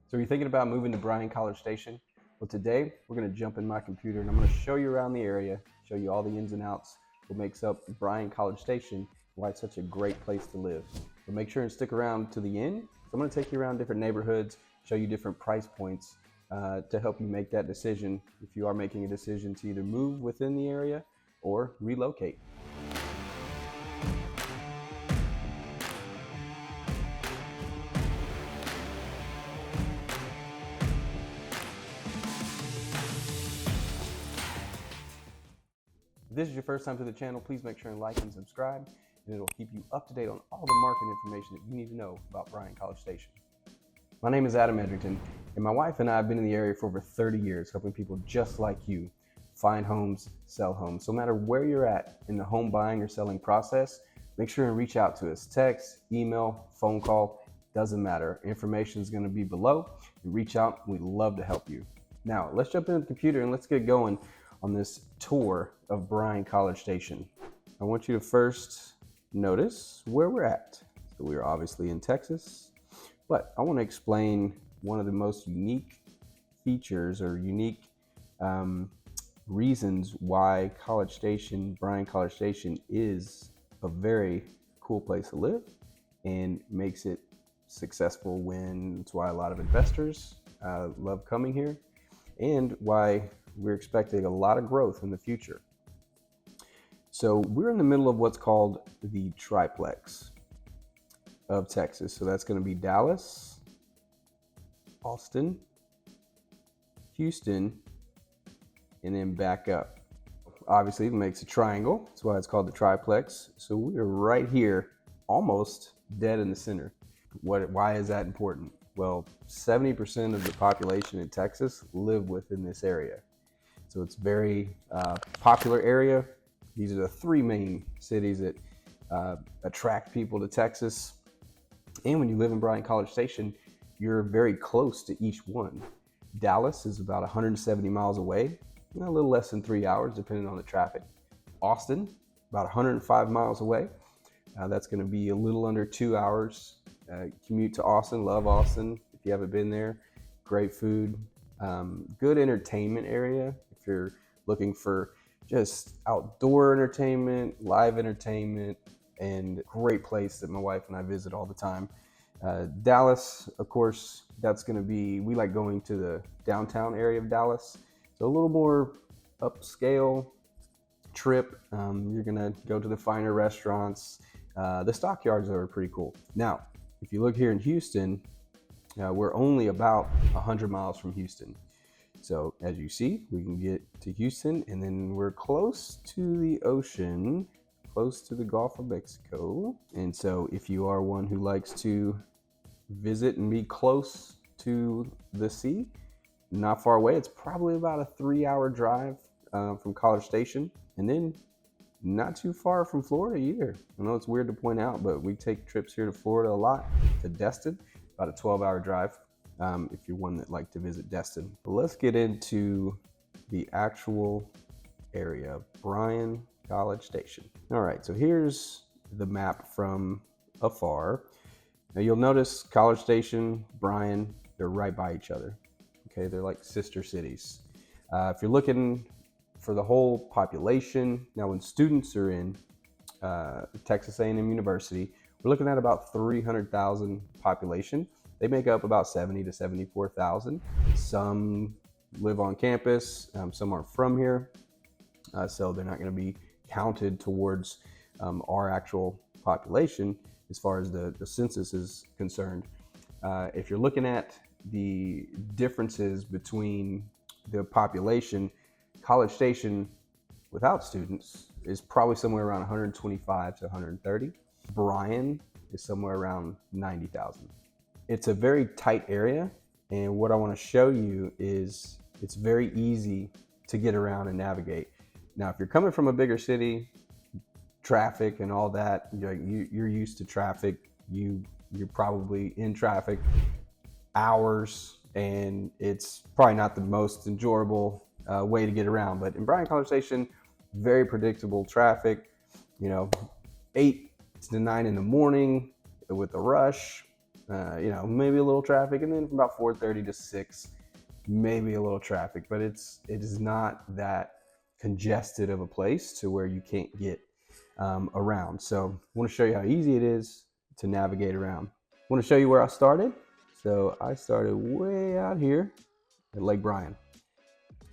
So you're thinking about moving to Bryan-College Station? Well, today we're going to jump in my computer and I'm going to show you around the area, show you all the ins and outs, what makes up Bryan-College Station, why it's such a great place to live. But make sure and stick around to the end. So I'm going to take you around different neighborhoods, show you different price points to help you make that decision if you are making a decision to either move within the area or relocate. If this is your first time to the channel, please make sure and like and subscribe, and it'll keep you up to date on all the market information that you need to know about Bryan-College Station. My name is Adam Edgerton, and my wife and I have been in the area for over 30 years, helping people just like you find homes, sell homes. So no matter where you're at in the home buying or selling process, make sure and reach out to us. Text, email, phone call, doesn't matter. Information is going to be below. You reach out, we'd love to help you. Now, let's jump into the computer and let's get going on this tour of Bryan-College Station. I want you to first notice where we're at. So we are obviously in Texas, but I want to explain one of the most unique features or unique reasons why Bryan-College Station is a very cool place to live and makes it successful it's why a lot of investors love coming here and why we're expecting a lot of growth in the future. So we're in the middle of what's called the triplex of Texas. So that's going to be Dallas, Austin, Houston, and then back up. Obviously, it makes a triangle. That's why it's called the triplex. So we are right here, almost dead in the center. Why is that important? Well, 70% of the population in Texas live within this area. So it's a very popular area. These are the three main cities that attract people to Texas. And when you live in Bryan-College Station, you're very close to each one. Dallas is about 170 miles away, a little less than 3 hours, depending on the traffic. Austin, about 105 miles away. That's going to be a little under 2 hours. Commute to Austin, love Austin. If you haven't been there, great food, good entertainment area. If you're looking for just outdoor entertainment, live entertainment, and great place that my wife and I visit all the time. Dallas, of course, we like going to the downtown area of Dallas. So a little more upscale trip. You're gonna go to the finer restaurants. The stockyards are pretty cool. Now, if you look here in Houston, we're only about 100 miles from Houston. So as you see, we can get to Houston and then we're close to the ocean, close to the Gulf of Mexico. And so if you are one who likes to visit and be close to the sea, not far away, it's probably about a 3-hour drive from College Station. And then not too far from Florida either. I know it's weird to point out, but we take trips here to Florida a lot, to Destin, about a 12-hour drive. If you're one that like to visit Destin. But let's get into the actual area, Bryan-College Station. All right, so here's the map from afar. Now you'll notice College Station, Bryan, they're right by each other. Okay, they're like sister cities. If you're looking for the whole population, now when students are in Texas A&M University, we're looking at about 300,000 population. They make up about 70 to 74,000. Some live on campus, some aren't from here, so they're not going to be counted towards our actual population as far as the census is concerned. If you're looking at the differences between the population, College Station without students is probably somewhere around 125 to 130. Bryan is somewhere around 90,000. It's a very tight area, and what I want to show you is it's very easy to get around and navigate. Now, if you're coming from a bigger city, traffic and all that, you're used to traffic. You're probably in traffic hours, and it's probably not the most enjoyable way to get around. But in Bryan-College Station, very predictable traffic. 8 to 9 in the morning with a rush. You know, maybe a little traffic, and then from about 4:30 to 6, maybe a little traffic, but it is not that congested of a place to where you can't get around. So I want to show you how easy it is to navigate around. I want to show you where I started. So I started way out here at Lake Bryan.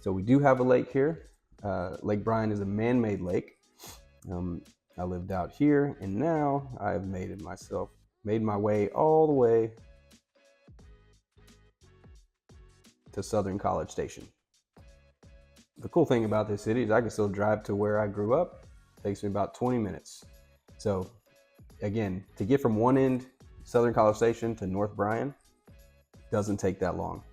So we do have a lake here. Lake Bryan is a man-made lake. I lived out here, and now I've made my way all the way to Southern College Station. The cool thing about this city is I can still drive to where I grew up. It takes me about 20 minutes. So again, to get from one end, Southern College Station, to North Bryan, doesn't take that long.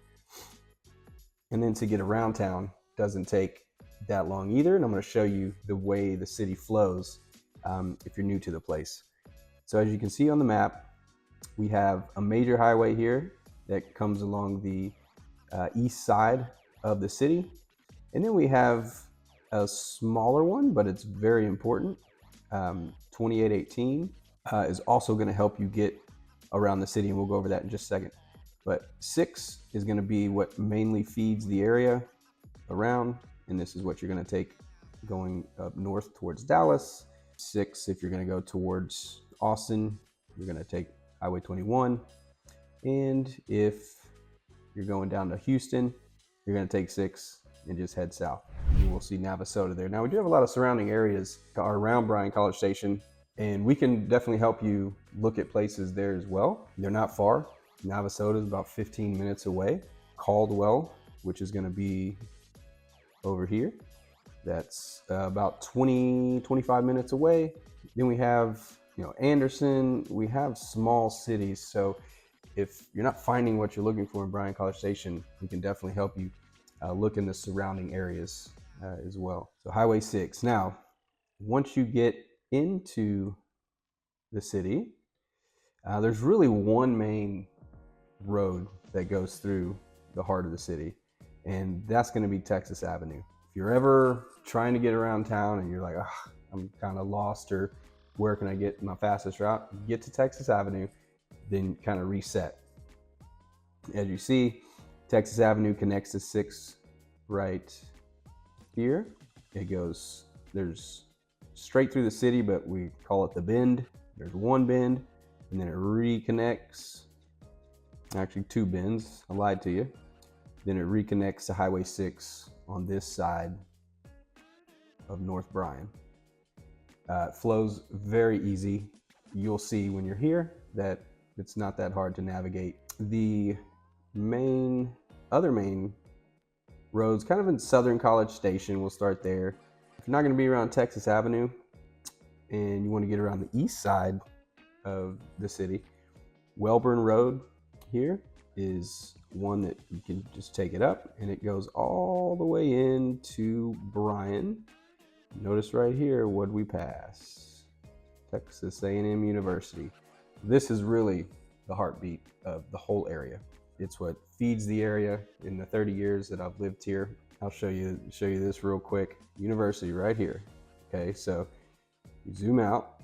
And then to get around town doesn't take that long either. And I'm going to show you the way the city flows if you're new to the place. So as you can see on the map, we have a major highway here that comes along the east side of the city. And then we have a smaller one, but it's very important. 2818 is also going to help you get around the city, and we'll go over that in just a second. But 6 is going to be what mainly feeds the area around, and this is what you're going to take going up north towards Dallas. 6, if you're going to go towards Austin, you're going to take Highway 21. And if you're going down to Houston, you're going to take 6 and just head south. And we'll see Navasota there. Now, we do have a lot of surrounding areas around Bryan-College Station, and we can definitely help you look at places there as well. They're not far. Navasota is about 15 minutes away. Caldwell, which is going to be over here, that's about 25 minutes away. Then we have, Anderson. We have small cities. So if you're not finding what you're looking for in Bryan-College Station, we can definitely help you look in the surrounding areas as well. So Highway 6. Now, once you get into the city, there's really one main road that goes through the heart of the city, and that's going to be Texas Avenue. If you're ever trying to get around town and you're like, I'm kind of lost, or where can I get my fastest route, get to Texas Avenue, then kind of reset. As you see, Texas Avenue connects to 6 right here. There's straight through the city, but we call it the bend. There's one bend, and then it reconnects. Actually, 2 bends. I lied to you. Then it reconnects to Highway 6 on this side of North Bryan. It flows very easy. You'll see when you're here that it's not that hard to navigate. The other main roads, kind of in Southern College Station, we'll start there. If you're not going to be around Texas Avenue and you want to get around the east side of the city, Welborn Road here is one that you can just take it up, and it goes all the way into Bryan. Notice right here, what we pass? Texas A&M University. This is really the heartbeat of the whole area. It's what feeds the area. In the 30 years that I've lived here, I'll show you this real quick. University right here. Okay, so you zoom out.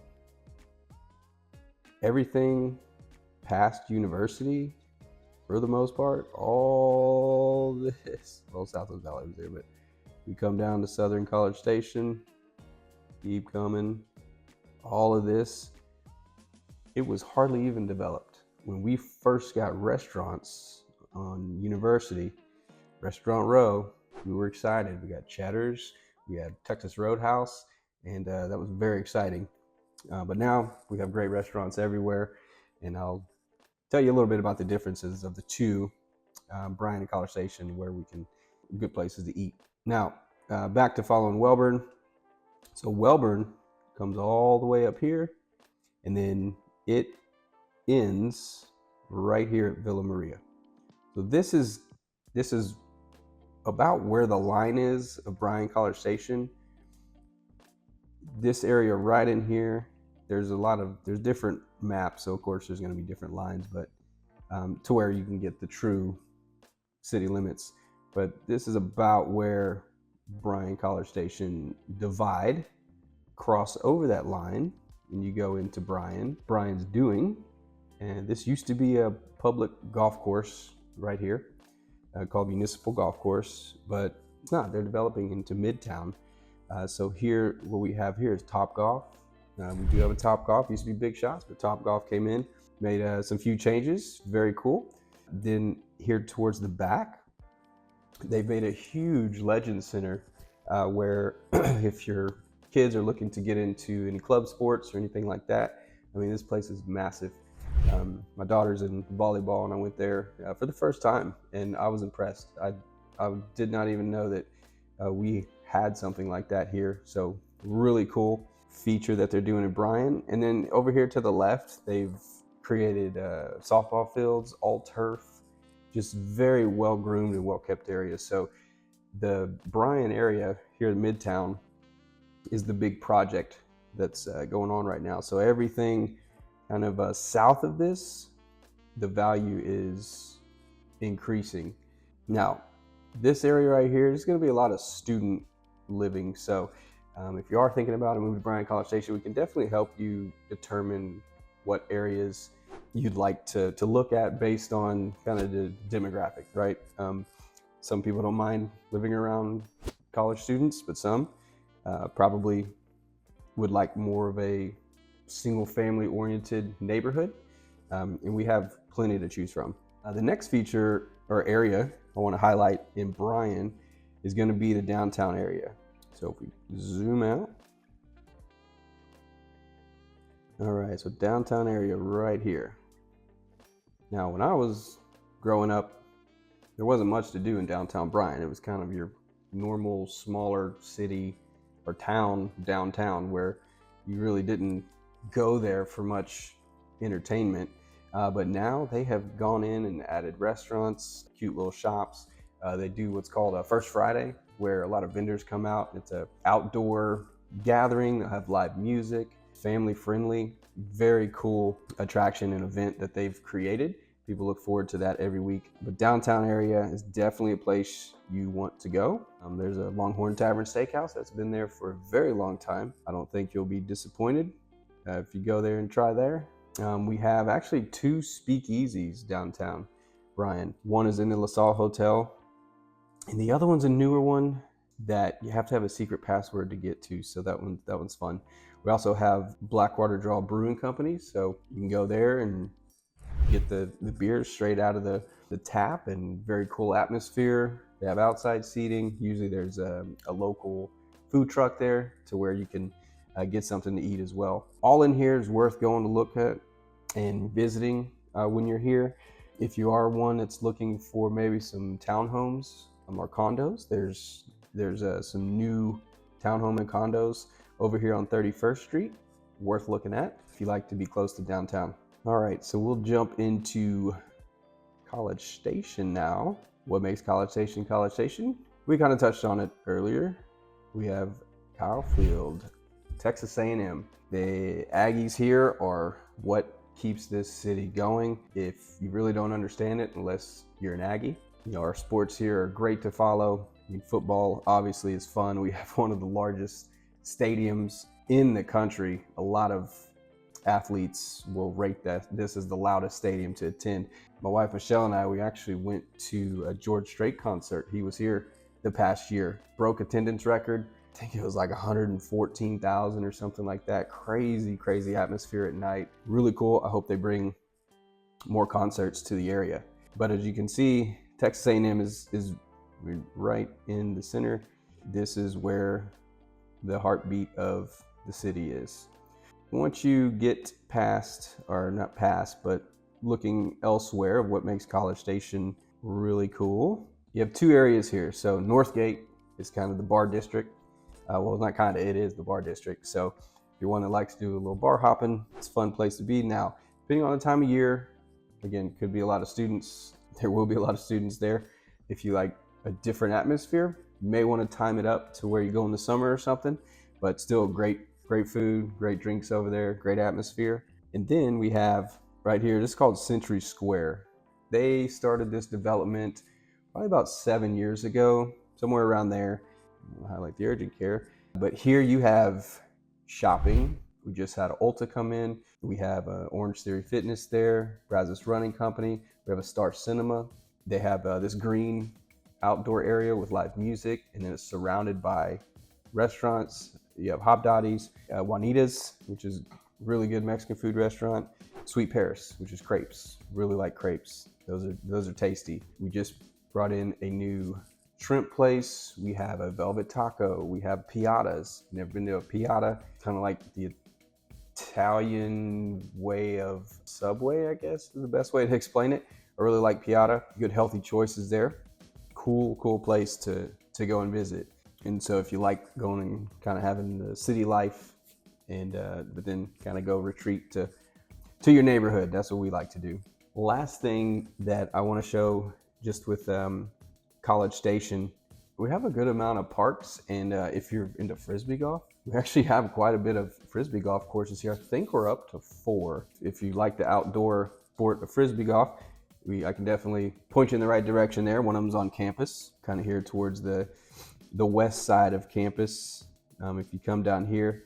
Everything past University, for the most part, all this, well, Southwood Valley was there, but we come down to Southern College Station, keep coming, all of this, it was hardly even developed. When we first got restaurants on University, Restaurant Row, we were excited. We got Cheddar's, we had Texas Roadhouse, and that was very exciting. But now we have great restaurants everywhere, and I'll tell you a little bit about the differences of the two, Bryan and College Station, where we can, good places to eat. Now, back to following Welborn. So Welborn comes all the way up here, and then it ends right here at Villa Maria. So this is about where the line is of Bryan-College Station. This area right in here, there's different maps, so of course there's going to be different lines, but to where you can get the true city limits. But this is about where Bryan-College Station cross over that line, and you go into Bryan. Bryan's doing And this used to be a public golf course right here, called Municipal Golf Course, but it's not. They're developing into Midtown. So here, what we have here is Top Golf. We do have a Top Golf. Used to be Big Shots, but Top Golf came in, made some few changes. Very cool. Then here towards the back, they've made a huge Legend Center where if your kids are looking to get into any club sports or anything like that, I mean, this place is massive. My daughter's in volleyball, and I went there for the first time, and I was impressed. I did not even know that we had something like that here. So really cool feature that they're doing in Bryan. And then over here to the left, they've created softball fields, all turf, just very well groomed and well kept areas. So the Bryan area here in Midtown is the big project that's going on right now. So everything kind of south of this, the value is increasing. Now, this area right here is going to be a lot of student living. So if you are thinking about a move to Bryan-College Station, we can definitely help you determine what areas you'd like to look at based on kind of the demographic, right? Some people don't mind living around college students, but some probably would like more of a single family oriented neighborhood. And we have plenty to choose from. The next feature or area I want to highlight in Bryan is going to be the downtown area. So if we zoom out. All right, so downtown area right here. Now, when I was growing up, there wasn't much to do in downtown Bryan. It was kind of your normal smaller city or town downtown where you really didn't go there for much entertainment. But now they have gone in and added restaurants, cute little shops. They do what's called a First Friday, where a lot of vendors come out. It's an outdoor gathering. They'll have live music, family friendly, very cool attraction and event that they've created. People look forward to that every week. But downtown area is definitely a place you want to go. There's a Longhorn Tavern Steakhouse that's been there for a very long time. I don't think you'll be disappointed if you go there and try there. We have actually 2 speakeasies downtown Bryan. One is in the LaSalle Hotel, and the other one's a newer one that you have to have a secret password to get to, so that one's fun. We also have Blackwater Draw Brewing Company, so you can go there and get the beers straight out of the tap, and very cool atmosphere. They have outside seating. Usually there's a local food truck there to where you can get something to eat as well. All in here is worth going to look at and visiting when you're here. If you are one that's looking for maybe some townhomes or condos, there's some new townhome and condos over here on 31st Street, worth looking at if you like to be close to downtown. All right, so we'll jump into College Station now. What makes College Station College Station? We kind of touched on it earlier. We have Kyle Field, Texas A&M. The Aggies here are what keeps this city going. If you really don't understand it, unless you're an Aggie, our sports here are great to follow. I mean, football obviously is fun. We have one of the largest stadiums in the country. A lot of athletes will rate that this is the loudest stadium to attend. My wife Michelle and I, we actually went to a George Strait concert. He was here the past year, broke attendance record. I think it was like 114,000 or something like that. Crazy atmosphere at night. Really cool. I hope they bring more concerts to the area. But as you can see, Texas A&M is right in the center. This is where the heartbeat of the city is. Once you get past, or not past, but looking elsewhere of what makes College Station really cool, you have 2 areas here. So Northgate is kind of the bar district. Well, not kind of, it is the bar district. So if you're one that likes to do a little bar hopping, it's a fun place to be. Now, depending on the time of year, again, could be a lot of students. There will be a lot of students there. If you like a different atmosphere, you may want to time it up to where you go in the summer or something, but still great food, great drinks over there, great atmosphere. And then we have right here, this is called Century Square. They started this development probably about 7 years ago, somewhere around there. I'll highlight the urgent care. But here you have shopping, We just had Ulta come in. We have Orange Theory Fitness there, Brazos Running Company. We have a Star Cinema. They have this green outdoor area with live music, and then it's surrounded by restaurants. You have Hobdoddy's, Juanita's, which is really good Mexican food restaurant. Sweet Paris, which is crepes. Really like crepes. Those are tasty. We just brought in a new shrimp place. We have a velvet taco. We have piatas. Never been to a piata. Kind of like the Italian way of Subway, I guess is the best way to explain it. I really like piata. Good healthy choices there. Cool place to go and visit. And so if you like going and kind of having the city life, and but then kind of go retreat to your neighborhood, that's what we like to do. Last thing that I want to show, just with College Station, we have a good amount of parks, and if you're into frisbee golf, we actually have quite a bit of frisbee golf courses here. I think we're up to 4. If you like the outdoor sport of frisbee golf, I can definitely point you in the right direction there. One of them's on campus, kind of here towards the west side of campus. If you come down here,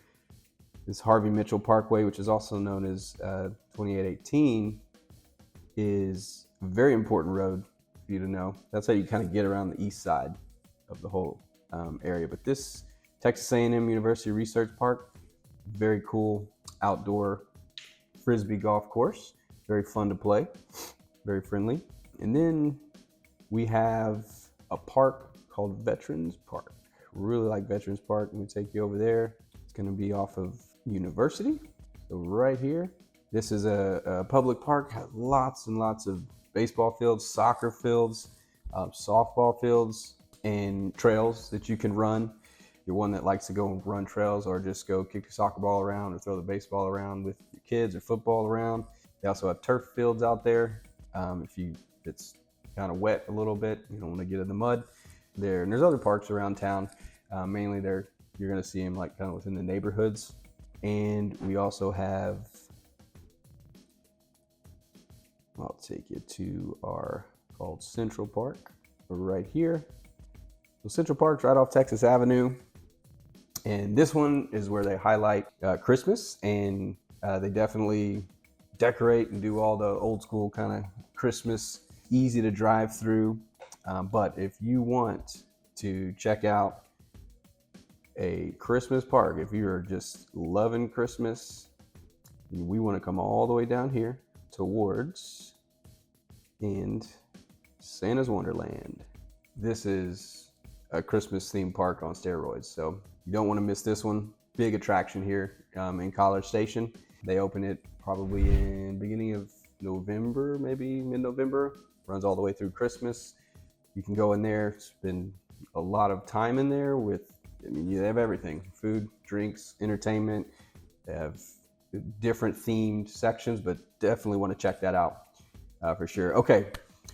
this Harvey Mitchell Parkway, which is also known as 2818, is a very important road for you to know. That's how you kind of get around the east side of the whole area. But this Texas A&M University Research Park, very cool outdoor frisbee golf course. Very fun to play, very friendly. And then we have a park called Veterans Park. Really like Veterans Park. Let me take you over there. It's going to be off of University. So right here, this is a public park. Has lots and lots of baseball fields, soccer fields, softball fields, and trails that you can run. If you're one that likes to go and run trails, or just go kick your soccer ball around or throw the baseball around with your kids, or football around. They also have turf fields out there. If it's kind of wet a little bit, you don't want to get in the mud there. And there's other parks around town. Mainly you're going to see them like kind of within the neighborhoods. And we also have, I'll take you to our called Central Park. We're right here. So Central Park's right off Texas Avenue. And this one is where they highlight Christmas, and they definitely decorate and do all the old school kind of Christmas, easy to drive through. But if you want to check out a Christmas park, if you're just loving Christmas, we want to come all the way down here towards and Santa's Wonderland. This is a Christmas themed park on steroids, so you don't want to miss this one. Big attraction here in College Station. They open it probably in beginning of November, maybe mid-November. Runs all the way through Christmas. You can go in there, spend a lot of time in there they have everything: food, drinks, entertainment. They have different themed sections, but definitely want to check that out for sure. Okay,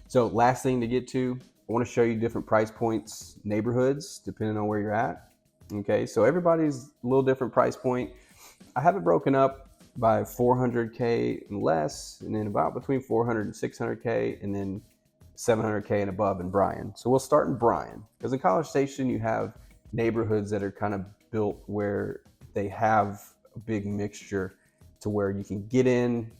so last thing to get to, I want to show you different price points, neighborhoods, depending on where you're at. Okay, so everybody's a little different price point. I have it broken up by 400K and less, and then about between 400 and 600K, and then 700K and above in Bryan. So we'll start in Bryan, because in College Station you have neighborhoods that are kind of built where they have a big mixture to where you can get in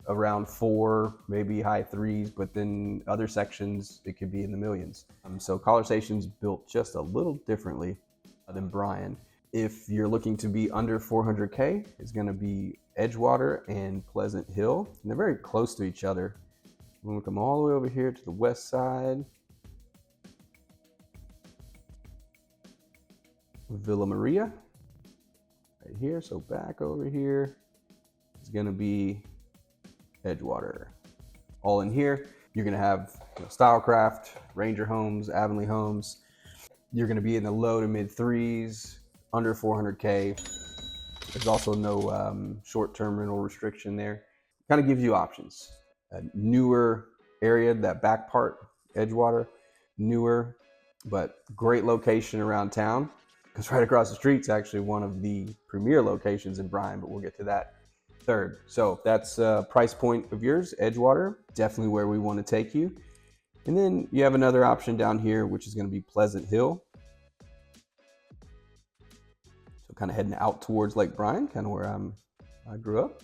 around 4, maybe high 3s, but then other sections it could be in the millions. So College Station's built just a little differently than Bryan. If you're looking to be under 400K, it's going to be Edgewater and Pleasant Hill, and they're very close to each other. We're going to come all the way over here to the west side. Villa Maria, right here. So back over here is going to be Edgewater. All in here, you're going to have Stylecraft, Ranger Homes, Avonlea Homes. You're going to be in the low to mid 3s, under 400K. There's also no short-term rental restriction there. Kind of gives you options. A newer area, that back part, Edgewater, newer, but great location around town, because right across the street is actually one of the premier locations in Bryan, but we'll get to that third. So that's price point of yours, Edgewater, definitely where we want to take you. And then you have another option down here, which is going to be Pleasant Hill. So kind of heading out towards Lake Bryan, kind of where I'm I grew up.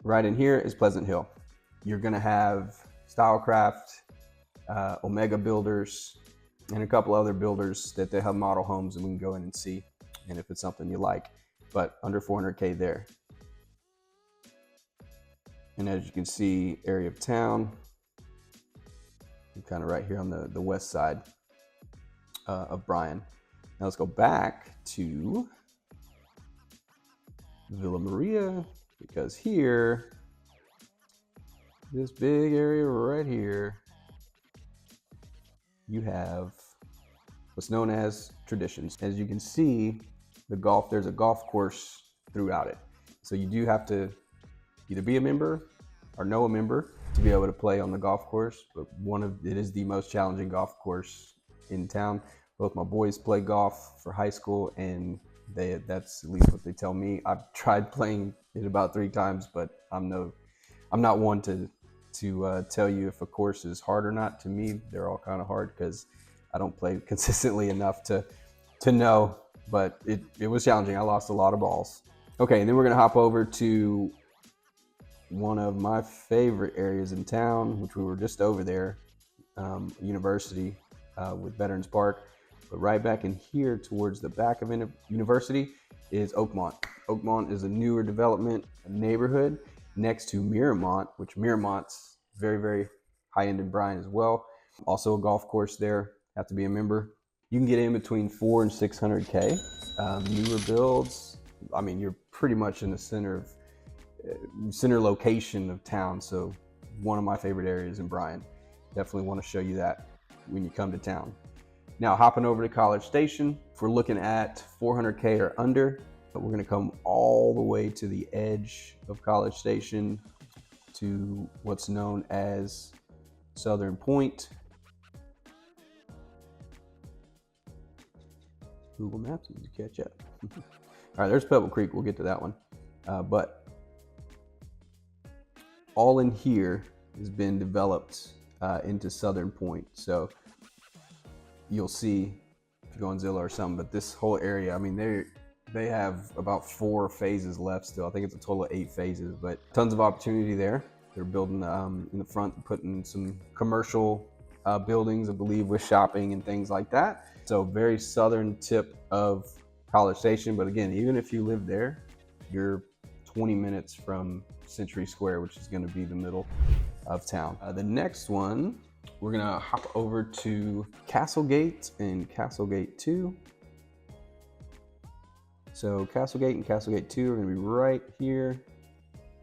Right in here is Pleasant Hill. You're gonna have Stylecraft, Omega Builders, and a couple other builders that they have model homes, and we can go in and see, and if it's something you like, but under 400K there. And as you can see, area of town, kind of right here on the west side of Bryan. Now let's go back to Villa Maria, because here, this big area right here, you have what's known as traditions. As you can see, there's a golf course throughout it. So you do have to either be a member or know a member to be able to play on the golf course. But it is the most challenging golf course in town. Both my boys play golf for high school, and that's at least what they tell me. I've tried playing it about 3 times, but I'm not one to tell you if a course is hard or not. To me, they're all kind of hard because I don't play consistently enough to know, but it was challenging. I lost a lot of balls. Okay, and then we're gonna hop over to one of my favorite areas in town, which we were just over there, University with Veterans Park. But right back in here towards the back of University is Oakmont. Oakmont is a newer development, a neighborhood next to Miramont, which Miramont's very, very high end in Bryan as well. Also a golf course there, have to be a member. You can get in between 400 and 600K. Newer builds, I mean, you're pretty much in the center location of town. So one of my favorite areas in Bryan. Definitely want to show you that when you come to town. Now hopping over to College Station, if we're looking at 400K or under, we're gonna come all the way to the edge of College Station to what's known as Southern Pointe. Google Maps needs to catch up. All right, there's Pebble Creek, we'll get to that one. But all in here has been developed into Southern Pointe. So you'll see if you go on Zillow or something, but this whole area, I mean, they have about 4 phases left still. I think it's a total of 8 phases, but tons of opportunity there. They're building in the front, putting some commercial buildings, I believe, with shopping and things like that. So very southern tip of College Station. But again, even if you live there, you're 20 minutes from Century Square, which is going to be the middle of town. The next one, we're going to hop over to Castlegate and Castlegate 2. So Castlegate and Castlegate 2 are going to be right here.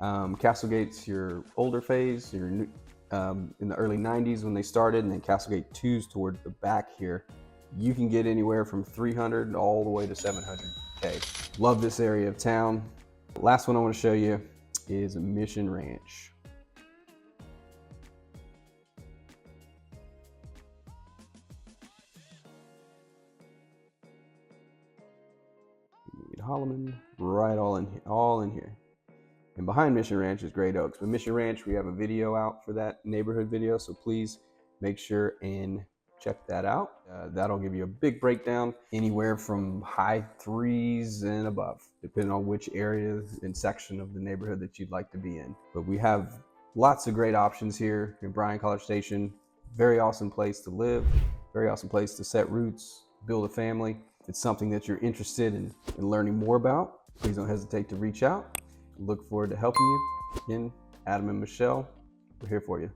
Castlegate's your older phase, your in the early 90s when they started, and then Castlegate 2's towards the back here. You can get anywhere from 300 all the way to 700K. Love this area of town. Last one I want to show you is Mission Ranch. Holloman, right all in here. And behind Mission Ranch is Great Oaks. But Mission Ranch, we have a video out for that neighborhood video, so please make sure and check that out. That'll give you a big breakdown, anywhere from high 3s and above, depending on which area and section of the neighborhood that you'd like to be in. But we have lots of great options here in Bryan-College Station. Very awesome place to live, very awesome place to set roots, build a family. If it's something that you're interested in learning more about, please don't hesitate to reach out. Look forward to helping you. Again, Adam and Michelle, we're here for you.